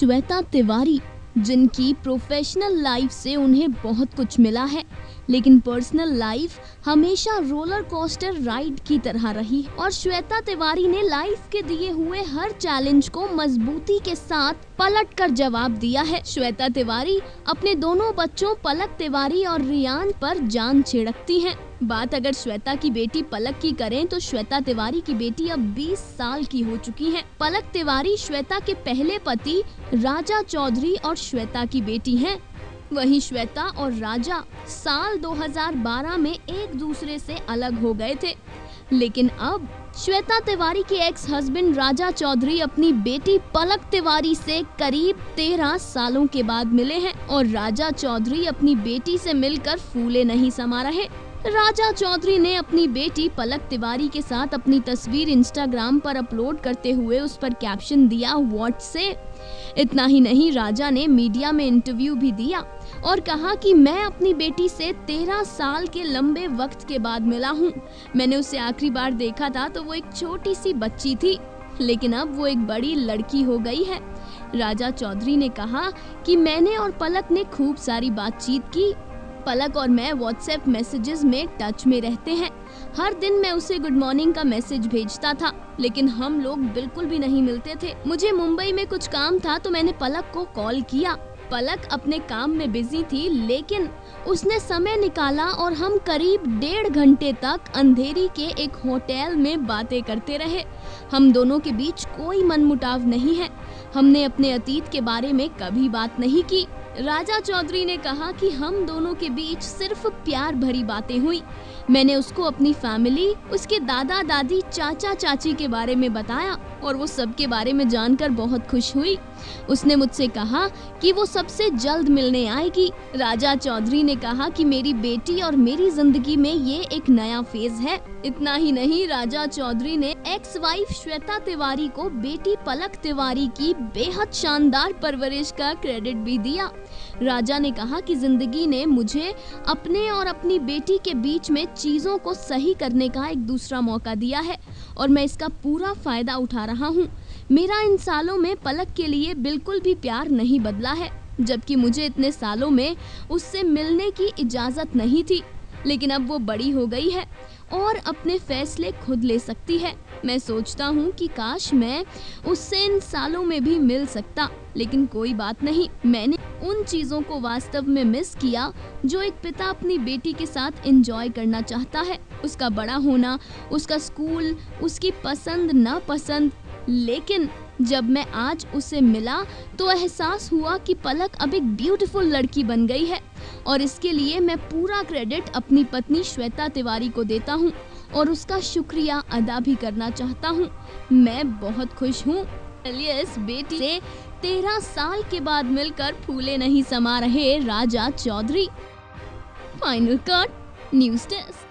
श्वेता तिवारी, जिनकी professional life से उन्हें बहुत कुछ मिला है, लेकिन पर्सनल लाइफ हमेशा रोलर कोस्टर राइड की तरह रही और श्वेता तिवारी ने लाइफ के दिए हुए हर चैलेंज को मजबूती के साथ पलट कर जवाब दिया है। श्वेता तिवारी अपने दोनों बच्चों पलक तिवारी और रियान पर जान छिड़कती हैं। बात अगर श्वेता की बेटी पलक की करें तो श्वेता तिवारी की बेटी अब 20 साल की हो चुकी है। पलक तिवारी श्वेता के पहले पति राजा चौधरी और श्वेता की बेटी हैं। वहीं श्वेता और राजा साल 2012 में एक दूसरे से अलग हो गए थे, लेकिन अब श्वेता तिवारी के एक्स हस्बैंड राजा चौधरी अपनी बेटी पलक तिवारी से करीब 13 सालों के बाद मिले हैं और राजा चौधरी अपनी बेटी से मिलकर फूले नहीं समा रहे। राजा चौधरी ने अपनी बेटी पलक तिवारी के साथ अपनी तस्वीर इंस्टाग्राम पर अपलोड करते हुए उस पर कैप्शन दिया, व्हाट से। इतना ही नहीं, राजा ने मीडिया में इंटरव्यू भी दिया और कहा कि मैं अपनी बेटी से 13 साल के लंबे वक्त के बाद मिला हूँ। मैंने उसे आखिरी बार देखा था तो वो एक छोटी सी बच्ची थी, लेकिन अब वो एक बड़ी लड़की हो गई है। राजा चौधरी ने कहा कि मैंने और पलक ने खूब सारी बातचीत की। पलक और मैं व्हाट्सएप मैसेजेस में टच में रहते हैं। हर दिन मैं उसे गुड मॉर्निंग का मैसेज भेजता था, लेकिन हम लोग बिल्कुल भी नहीं मिलते थे। मुझे मुंबई में कुछ काम था तो मैंने पलक को कॉल किया। पलक अपने काम में बिजी थी, लेकिन उसने समय निकाला और हम करीब 1.5 घंटे तक अंधेरी के एक होटल में बातें करते रहे। हम दोनों के बीच कोई मनमुटाव नहीं है। हमने अपने अतीत के बारे में कभी बात नहीं की। राजा चौधरी ने कहा कि हम दोनों के बीच सिर्फ प्यार भरी बातें हुई। मैंने उसको अपनी फैमिली, उसके दादा दादी, चाचा चाची के बारे में बताया और वो सब के बारे में जानकर बहुत खुश हुई। उसने मुझसे कहा कि वो सबसे जल्द मिलने आएगी। राजा चौधरी ने कहा कि मेरी बेटी और मेरी जिंदगी में ये एक नया फेज है। इतना ही नहीं, राजा चौधरी ने एक्स वाइफ श्वेता तिवारी को बेटी पलक तिवारी की बेहद शानदार परवरिश का क्रेडिट भी दिया। राजा ने कहा कि जिंदगी ने मुझे अपने और अपनी बेटी के बीच में चीजों को सही करने का एक दूसरा मौका दिया है और मैं इसका पूरा फायदा उठा रहा हूँ। मेरा इन सालों में पलक के लिए बिल्कुल भी प्यार नहीं बदला है, जबकि मुझे इतने सालों में उससे मिलने की इजाजत नहीं थी, लेकिन अब वो बड़ी हो गई है और अपने फैसले खुद ले सकती है। मैं सोचता हूँ कि काश मैं उससे इन सालों में भी मिल सकता, लेकिन कोई बात नहीं। मैंने उन चीज़ों को वास्तव में मिस किया जो एक पिता अपनी बेटी के साथ एंजॉय करना चाहता है। उसका बड़ा होना, उसका स्कूल, उसकी पसंद नापसंद। लेकिन जब मैं आज उसे मिला तो एहसास हुआ कि पलक अब एक ब्यूटीफुल लड़की बन गई है और इसके लिए मैं पूरा क्रेडिट अपनी पत्नी श्वेता तिवारी को देता हूँ और उसका शुक्रिया अदा भी करना चाहता हूँ। मैं बहुत खुश हूँ। चलिए, इस बेटी से 13 साल के बाद मिलकर फूले नहीं समा रहे Raja Chaudhary. Final cut, news desk.